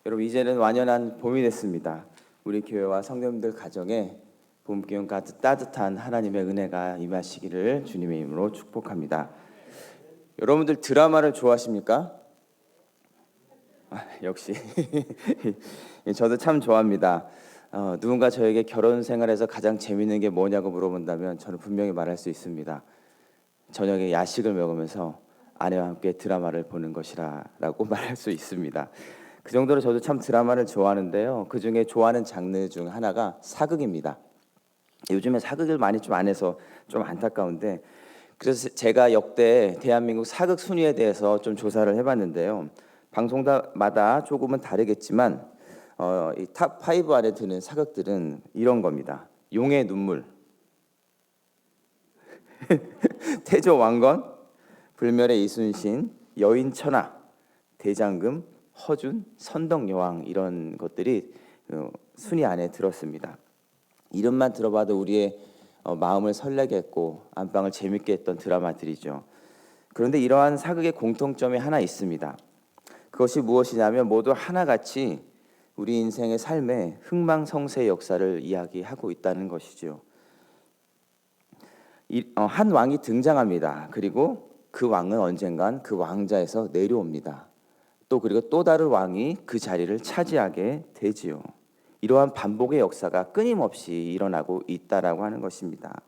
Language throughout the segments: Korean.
여러분, 이제는 완연한 봄이 됐습니다. 우리 교회와 성도님들 가정에 봄 기운 가득 따뜻한 하나님의 은혜가 임하시기를 주님의 이름으로 축복합니다. 여러분들 드라마를 좋아하십니까? 역시 저도 참 좋아합니다. 누군가 저에게 결혼 생활에서 가장 재밌는 게 뭐냐고 물어본다면 저는 분명히 말할 수 있습니다. 저녁에 야식을 먹으면서 아내와 함께 드라마를 보는 것이라고 말할 수 있습니다. 그 정도로 저도 참 드라마를 좋아하는데요. 그 중에 좋아하는 장르 중 하나가 사극입니다. 요즘에 사극을 많이 좀 안 해서 좀 안타까운데, 그래서 제가 역대 대한민국 사극 순위에 대해서 좀 조사를 해봤는데요. 방송마다 조금은 다르겠지만 이 탑 5 안에 드는 사극들은 이런 겁니다. 용의 눈물, 태조 왕건, 불멸의 이순신, 여인천하, 대장금, 허준, 선덕여왕, 이런 것들이 순위 안에 들었습니다. 이름만 들어봐도 우리의 마음을 설레게 했고 안방을 재밌게 했던 드라마들이죠. 그런데 이러한 사극의 공통점이 하나 있습니다. 그것이 무엇이냐면 모두 하나같이 우리 인생의 삶의 흥망성쇠의 역사를 이야기하고 있다는 것이죠. 한 왕이 등장합니다. 그리고 그 왕은 언젠간 그 왕자에서 내려옵니다. 그리고 또 다른 왕이 그 자리를 차지하게 되지요. 이러한 반복의 역사가 끊임없이 일어나고 있다라고 하는 것입니다.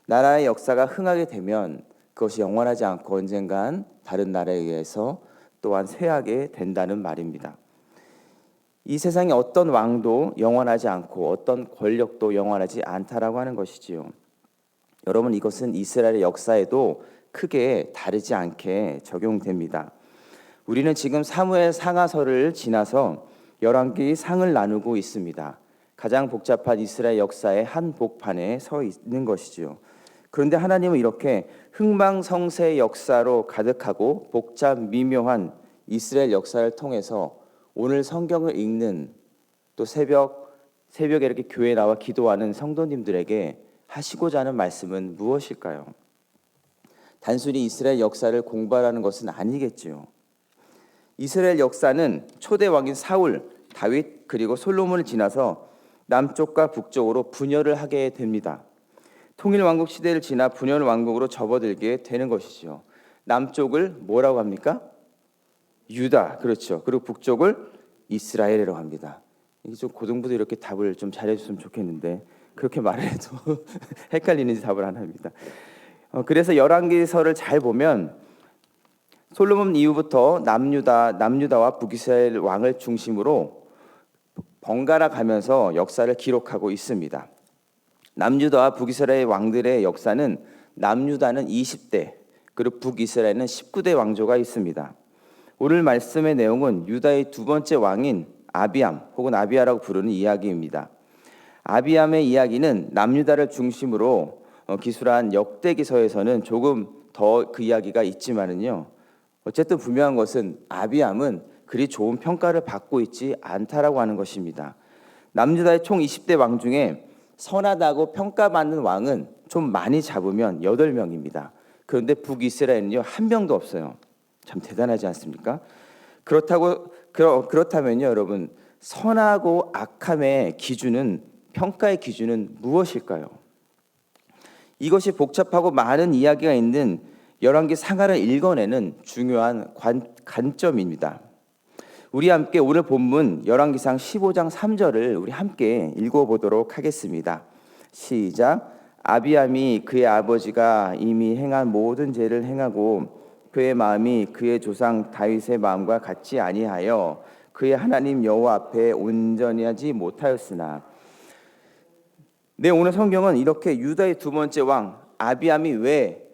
나라의 역사가 흥하게 되면 그것이 영원하지 않고 언젠간 다른 나라에 의해서 또한 쇠하게 된다는 말입니다. 이 세상에 어떤 왕도 영원하지 않고 어떤 권력도 영원하지 않다라고 하는 것이지요. 여러분, 이것은 이스라엘의 역사에도 크게 다르지 않게 적용됩니다. 우리는 지금 사무엘 상하서를 지나서 열왕기 상을 나누고 있습니다. 가장 복잡한 이스라엘 역사의 한 복판에 서 있는 것이지요. 그런데 하나님은 이렇게 흥망성쇠의 역사로 가득하고 복잡 미묘한 이스라엘 역사를 통해서 오늘 성경을 읽는 또 새벽에 이렇게 교회에 나와 기도하는 성도님들에게 하시고자 하는 말씀은 무엇일까요? 단순히 이스라엘 역사를 공부하라는 것은 아니겠지요. 이스라엘 역사는 초대 왕인 사울, 다윗 그리고 솔로몬을 지나서 남쪽과 북쪽으로 분열을 하게 됩니다. 통일왕국 시대를 지나 분열왕국으로 접어들게 되는 것이죠. 남쪽을 뭐라고 합니까? 유다, 그렇죠. 그리고 북쪽을 이스라엘이라고 합니다. 이게 좀 고등부도 이렇게 답을 좀 잘해줬으면 좋겠는데 그렇게 말을 해도 헷갈리는지 답을 안 합니다. 그래서 열왕기서를 잘 보면 솔로몬 이후부터 남유다와 북이스라엘 왕을 중심으로 번갈아 가면서 역사를 기록하고 있습니다. 남유다와 북이스라엘 왕들의 역사는 남유다는 20대 그리고 북이스라엘은 19대 왕조가 있습니다. 오늘 말씀의 내용은 유다의 두 번째 왕인 아비암 혹은 아비야라고 부르는 이야기입니다. 아비암의 이야기는 남유다를 중심으로 기술한 역대기서에서는 조금 더 그 이야기가 있지만은요. 어쨌든 분명한 것은 아비암은 그리 좋은 평가를 받고 있지 않다라고 하는 것입니다. 남유다의 총 20대 왕 중에 선하다고 평가받는 왕은 좀 많이 잡으면 8명입니다. 그런데 북이스라엘은요, 한 명도 없어요. 참 대단하지 않습니까? 그렇다면요, 여러분, 선하고 악함의 기준은, 평가의 기준은 무엇일까요? 이것이 복잡하고 많은 이야기가 있는 열왕기 상하를 읽어내는 중요한 관점입니다. 우리 함께 오늘 본문 열왕기상 15장 3절을 우리 함께 읽어보도록 하겠습니다. 시작. 아비암이 그의 아버지가 이미 행한 모든 죄를 행하고 그의 마음이 그의 조상 다윗의 마음과 같지 아니하여 그의 하나님 여호와 앞에 온전히 하지 못하였으나. 네, 오늘 성경은 이렇게 유다의 두 번째 왕 아비암이 왜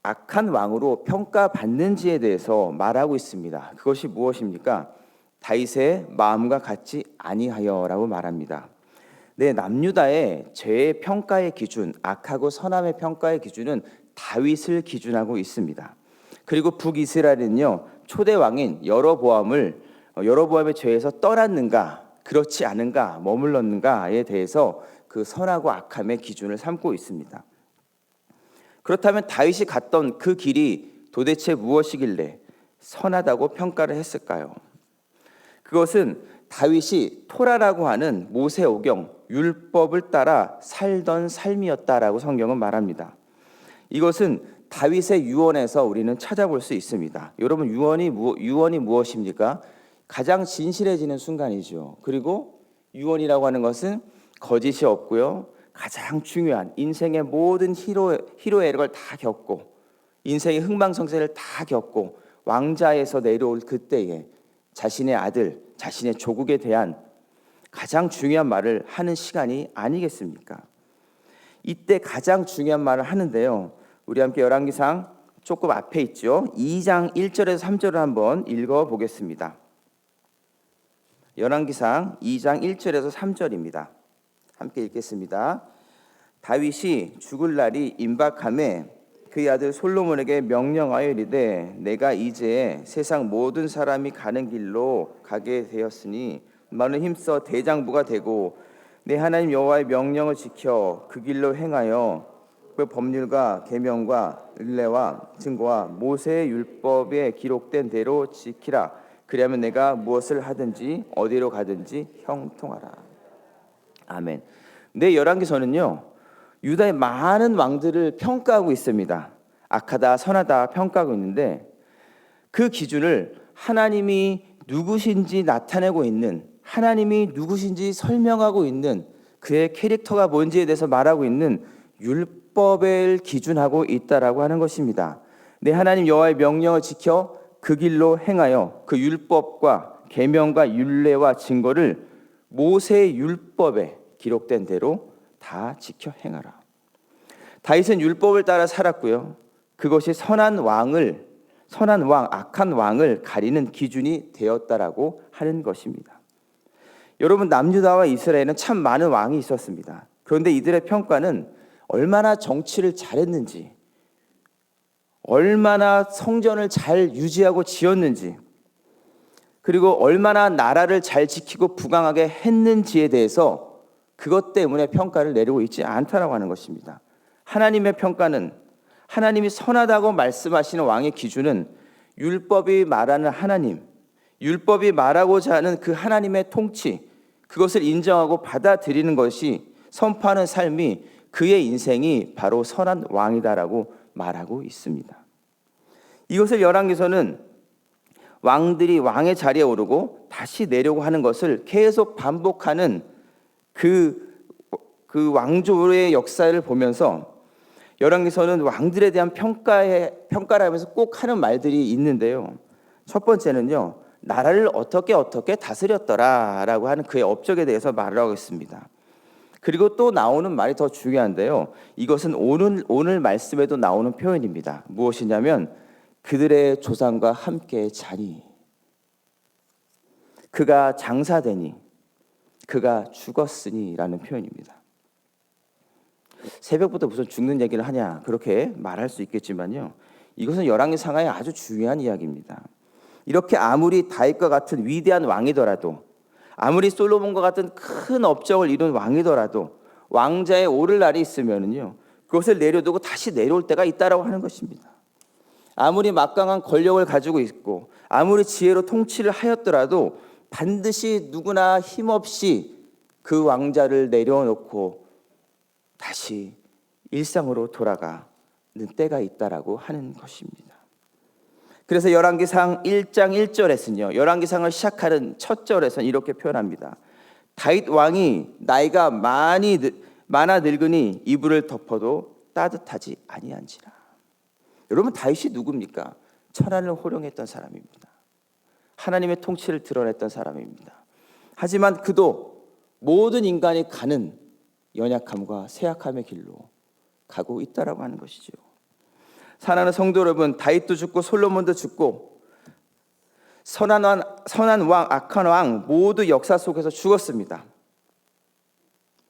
악한 왕으로 평가받는지에 대해서 말하고 있습니다. 그것이 무엇입니까? 다윗의 마음과 같지 아니하여라고 말합니다. 네, 남유다의 죄의 평가의 기준, 악하고 선함의 평가의 기준은 다윗을 기준하고 있습니다. 그리고 북이스라엘은요, 초대 왕인 여로보암의 죄에서 떠났는가, 그렇지 않은가, 머물렀는가에 대해서 그 선하고 악함의 기준을 삼고 있습니다. 그렇다면 다윗이 갔던 그 길이 도대체 무엇이길래 선하다고 평가를 했을까요? 그것은 다윗이 토라라고 하는 모세오경 율법을 따라 살던 삶이었다라고 성경은 말합니다. 이것은 다윗의 유언에서 우리는 찾아볼 수 있습니다. 여러분, 유언이 무엇입니까? 가장 진실해지는 순간이죠. 그리고 유언이라고 하는 것은 거짓이 없고요, 가장 중요한 인생의 모든 희로애락을 다 겪고 인생의 흥망성쇠를 다 겪고 왕자에서 내려올 그때에 자신의 아들, 자신의 조국에 대한 가장 중요한 말을 하는 시간이 아니겠습니까? 이때 가장 중요한 말을 하는데요, 우리 함께 열왕기상 조금 앞에 있죠. 2장 1절에서 3절을 한번 읽어보겠습니다. 열왕기상 2장 1절에서 3절입니다. 함께 읽겠습니다. 다윗이 죽을 날이 임박함에 그의 아들 솔로몬에게 명령하여 이르되 내가 이제 세상 모든 사람이 가는 길로 가게 되었으니 너는 힘써 대장부가 되고 내 하나님 여호와의 명령을 지켜 그 길로 행하여 그 법률과 계명과 율례와 증거와 모세의 율법에 기록된 대로 지키라. 그리하면 내가 무엇을 하든지 어디로 가든지 형통하라. 아멘. 네, 열왕기서는요, 유다의 많은 왕들을 평가하고 있습니다. 악하다, 선하다 평가하고 있는데 그 기준을 하나님이 누구신지 나타내고 있는, 하나님이 누구신지 설명하고 있는, 그의 캐릭터가 뭔지에 대해서 말하고 있는 율법을 기준하고 있다라고 하는 것입니다. 내 하나님 여호와의 명령을 지켜 그 길로 행하여 그 율법과 계명과 율례와 증거를 모세의 율법에 기록된 대로 다 지켜 행하라. 다윗은 율법을 따라 살았고요, 그것이 선한 왕, 악한 왕을 가리는 기준이 되었다라고 하는 것입니다. 여러분, 남유다와 이스라엘은 참 많은 왕이 있었습니다. 그런데 이들의 평가는 얼마나 정치를 잘했는지, 얼마나 성전을 잘 유지하고 지었는지, 그리고 얼마나 나라를 잘 지키고 부강하게 했는지에 대해서 그것 때문에 평가를 내리고 있지 않다라고 하는 것입니다. 하나님의 평가는, 하나님이 선하다고 말씀하시는 왕의 기준은 율법이 말하는 하나님, 율법이 말하고자 하는 그 하나님의 통치, 그것을 인정하고 받아들이는 것이, 선포하는 삶이 그의 인생이 바로 선한 왕이다라고 말하고 있습니다. 이것을 열왕기서는 왕들이 왕의 자리에 오르고 다시 내려고 하는 것을 계속 반복하는 그 왕조의 역사를 보면서 열왕기서는 왕들에 대한 평가를 하면서 꼭 하는 말들이 있는데요. 첫 번째는요, 나라를 어떻게 다스렸더라라고 하는 그의 업적에 대해서 말을 하고 있습니다. 그리고 또 나오는 말이 더 중요한데요, 이것은 오늘 말씀에도 나오는 표현입니다. 무엇이냐면 그들의 조상과 함께 자니, 그가 장사되니, 그가 죽었으니 라는 표현입니다. 새벽부터 무슨 죽는 얘기를 하냐, 그렇게 말할 수 있겠지만요, 이것은 열왕기상하의 아주 중요한 이야기입니다. 이렇게 아무리 다윗과 같은 위대한 왕이더라도, 아무리 솔로몬과 같은 큰 업적을 이룬 왕이더라도 왕자에 오를 날이 있으면요, 그것을 내려두고 다시 내려올 때가 있다라고 하는 것입니다. 아무리 막강한 권력을 가지고 있고 아무리 지혜로 통치를 하였더라도 반드시 누구나 힘없이 그 왕자를 내려놓고 다시 일상으로 돌아가는 때가 있다라고 하는 것입니다. 그래서 열왕기상 1장 1절에서는요, 열왕기상을 시작하는 첫 절에서는 이렇게 표현합니다. 다윗 왕이 나이가 많아 늙으니 이불을 덮어도 따뜻하지 아니한지라. 여러분, 다윗이 누굽니까? 천하를 호령했던 사람입니다. 하나님의 통치를 드러냈던 사람입니다. 하지만 그도 모든 인간이 가는 연약함과 쇠약함의 길로 가고 있다라고 하는 것이죠. 사랑하는 성도 여러분, 다윗도 죽고 솔로몬도 죽고 선한 왕, 악한 왕 모두 역사 속에서 죽었습니다.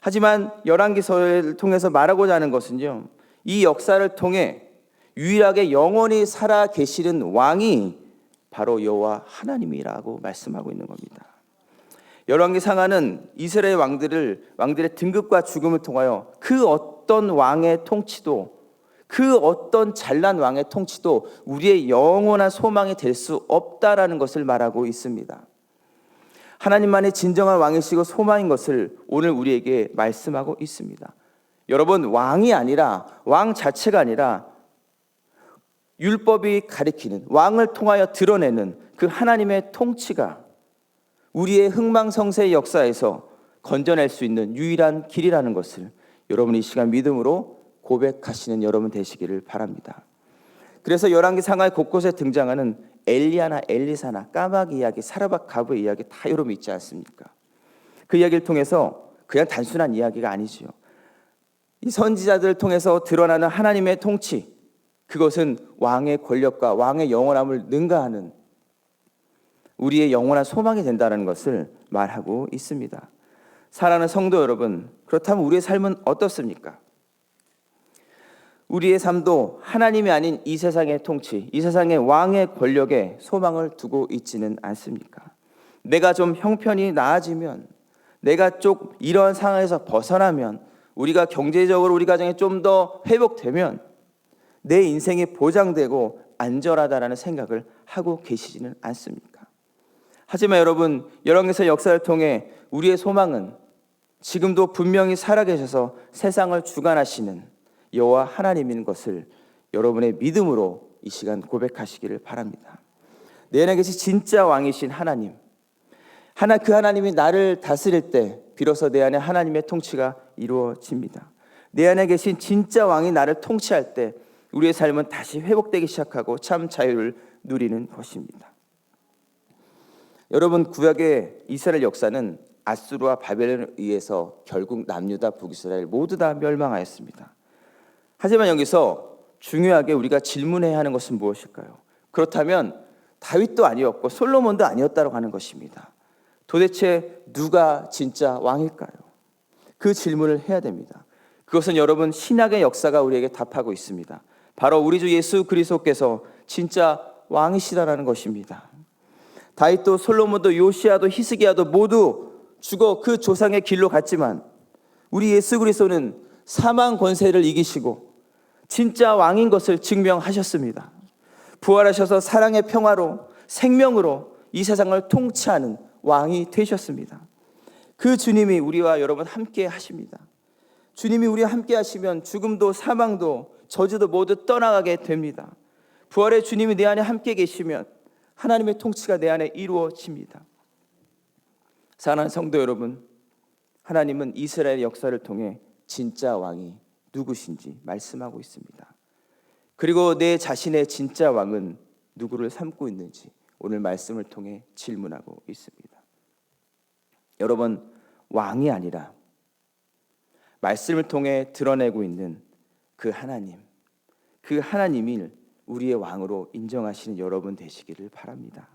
하지만 열왕기서를 통해서 말하고자 하는 것은요, 이 역사를 통해 유일하게 영원히 살아 계시는 왕이 바로 여호와 하나님이라고 말씀하고 있는 겁니다. 열왕기상하는 이스라엘 왕들의 등급과 죽음을 통하여 그 어떤 왕의 통치도, 그 어떤 잘난 왕의 통치도 우리의 영원한 소망이 될 수 없다라는 것을 말하고 있습니다. 하나님만이 진정한 왕이시고 소망인 것을 오늘 우리에게 말씀하고 있습니다. 여러분, 왕이 아니라, 왕 자체가 아니라 율법이 가리키는, 왕을 통하여 드러내는 그 하나님의 통치가 우리의 흥망성쇠의 역사에서 건져낼 수 있는 유일한 길이라는 것을 여러분이 이 시간 믿음으로 고백하시는 여러분 되시기를 바랍니다. 그래서 열왕기 상하의 곳곳에 등장하는 엘리야나 엘리사나 까마귀 이야기, 사르밧 가브의 이야기 다 여러분 있지 않습니까? 그 이야기를 통해서 그냥 단순한 이야기가 아니지요. 이 선지자들을 통해서 드러나는 하나님의 통치, 그것은 왕의 권력과 왕의 영원함을 능가하는 우리의 영원한 소망이 된다는 것을 말하고 있습니다. 사랑하는 성도 여러분, 그렇다면 우리의 삶은 어떻습니까? 우리의 삶도 하나님이 아닌 이 세상의 통치, 이 세상의 왕의 권력에 소망을 두고 있지는 않습니까? 내가 좀 형편이 나아지면, 내가 좀 이러한 상황에서 벗어나면, 우리가 경제적으로 우리 가정이 좀 더 회복되면 내 인생이 보장되고 안전하다라는 생각을 하고 계시지는 않습니까? 하지만 여러분, 열왕기서 역사를 통해 우리의 소망은 지금도 분명히 살아계셔서 세상을 주관하시는 여호와 하나님인 것을 여러분의 믿음으로 이 시간 고백하시기를 바랍니다. 내 안에 계신 진짜 왕이신 하나님, 그 하나님이 나를 다스릴 때 비로소 내 안에 하나님의 통치가 이루어집니다. 내 안에 계신 진짜 왕이 나를 통치할 때 우리의 삶은 다시 회복되기 시작하고 참 자유를 누리는 것입니다. 여러분, 구약의 이스라엘 역사는 아수르와 바벨론에 의해서 결국 남유다 북이스라엘 모두 다 멸망하였습니다. 하지만 여기서 중요하게 우리가 질문해야 하는 것은 무엇일까요? 그렇다면 다윗도 아니었고 솔로몬도 아니었다고 하는 것입니다. 도대체 누가 진짜 왕일까요? 그 질문을 해야 됩니다. 그것은 여러분, 신약의 역사가 우리에게 답하고 있습니다. 바로 우리 주 예수 그리스도께서 진짜 왕이시다라는 것입니다. 다윗도 솔로몬도 요시야도 히스기야도 모두 죽어 그 조상의 길로 갔지만 우리 예수 그리스도는 사망 권세를 이기시고 진짜 왕인 것을 증명하셨습니다. 부활하셔서 사랑의 평화로 생명으로 이 세상을 통치하는 왕이 되셨습니다. 그 주님이 우리와 여러분 함께 하십니다. 주님이 우리와 함께 하시면 죽음도 사망도 저주도 모두 떠나가게 됩니다. 부활의 주님이 내 안에 함께 계시면 하나님의 통치가 내 안에 이루어집니다. 사랑하는 성도 여러분, 하나님은 이스라엘 역사를 통해 진짜 왕이 누구신지 말씀하고 있습니다. 그리고 내 자신의 진짜 왕은 누구를 삼고 있는지 오늘 말씀을 통해 질문하고 있습니다. 여러분, 왕이 아니라 말씀을 통해 드러내고 있는 그 하나님, 그 하나님을 우리의 왕으로 인정하시는 여러분 되시기를 바랍니다.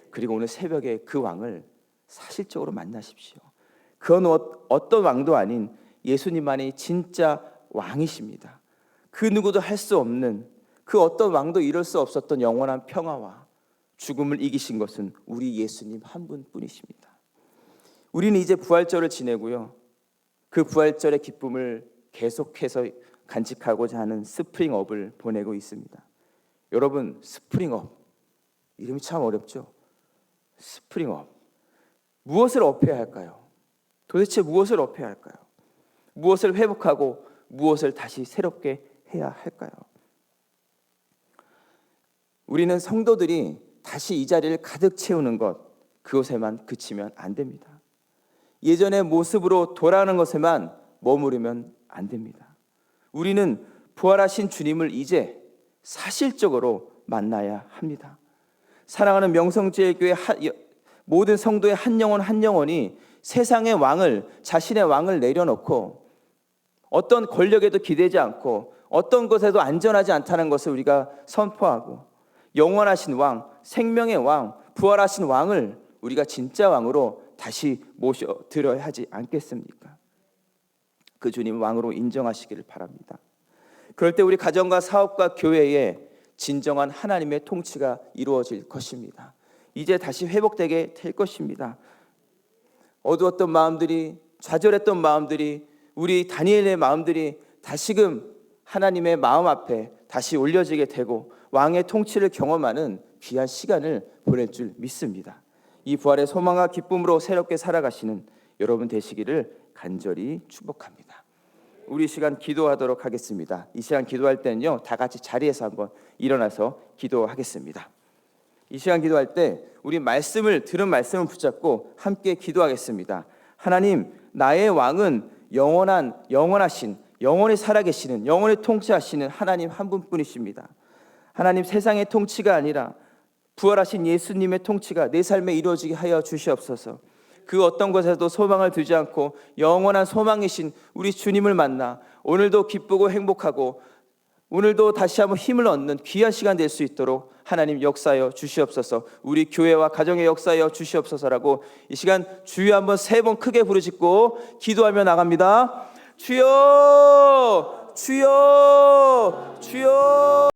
그리고 오늘 새벽에 그 왕을 사실적으로 만나십시오. 그건 어떤 왕도 아닌 예수님만이 진짜 왕이십니다. 그 누구도 할 수 없는, 그 어떤 왕도 이룰 수 없었던 영원한 평화와 죽음을 이기신 것은 우리 예수님 한 분뿐이십니다. 우리는 이제 부활절을 지내고요, 그 부활절의 기쁨을 계속해서 간직하고자 하는 스프링업을 보내고 있습니다. 여러분, 스프링업 이름이 참 어렵죠? 스프링업, 무엇을 업해야 할까요? 도대체 무엇을 업해야 할까요? 무엇을 회복하고 무엇을 다시 새롭게 해야 할까요? 우리는 성도들이 다시 이 자리를 가득 채우는 것, 그것에만 그치면 안 됩니다. 예전의 모습으로 돌아가는 것에만 머무르면 안 됩니다. 우리는 부활하신 주님을 이제 사실적으로 만나야 합니다. 사랑하는 명성제일교회 모든 성도의 한 영혼 한 영혼이 세상의 왕을, 자신의 왕을 내려놓고 어떤 권력에도 기대지 않고 어떤 것에도 안전하지 않다는 것을 우리가 선포하고 영원하신 왕, 생명의 왕, 부활하신 왕을 우리가 진짜 왕으로 다시 모셔드려야 하지 않겠습니까? 그 주님 왕으로 인정하시기를 바랍니다. 그럴 때 우리 가정과 사업과 교회에 진정한 하나님의 통치가 이루어질 것입니다. 이제 다시 회복되게 될 것입니다. 어두웠던 마음들이, 좌절했던 마음들이, 우리 다니엘의 마음들이 다시금 하나님의 마음 앞에 다시 올려지게 되고 왕의 통치를 경험하는 귀한 시간을 보낼 줄 믿습니다. 이 부활의 소망과 기쁨으로 새롭게 살아가시는 여러분 되시기를 간절히 축복합니다. 우리 시간 기도하도록 하겠습니다. 이 시간 기도할 때는요, 다 같이 자리에서 한번 일어나서 기도하겠습니다. 이 시간 기도할 때 우리 들은 말씀을 붙잡고 함께 기도하겠습니다. 하나님, 나의 왕은 영원하신, 영원히 살아계시는, 영원히 통치하시는 하나님 한 분뿐이십니다. 하나님, 세상의 통치가 아니라 부활하신 예수님의 통치가 내 삶에 이루어지게 하여 주시옵소서. 그 어떤 것에도 소망을 두지 않고 영원한 소망이신 우리 주님을 만나 오늘도 기쁘고 행복하고 오늘도 다시 한번 힘을 얻는 귀한 시간 될 수 있도록 하나님 역사하여 주시옵소서. 우리 교회와 가정에 역사하여 주시옵소서라고 이 시간 주여 한번 3번 크게 부르짖고 기도하며 나갑니다. 주여, 주여, 주여.